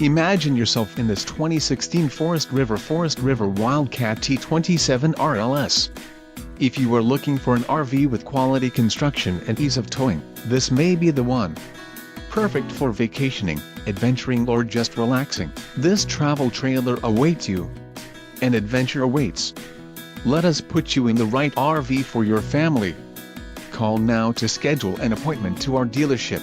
Imagine yourself in this 2016 Forest River WILDCAT T27RLS. If you are looking for an RV with quality construction and ease of towing, this may be the one. Perfect for vacationing, adventuring or just relaxing, this travel trailer awaits you. An adventure awaits. Let us put you in the right RV for your family. Call now to schedule an appointment to our dealership.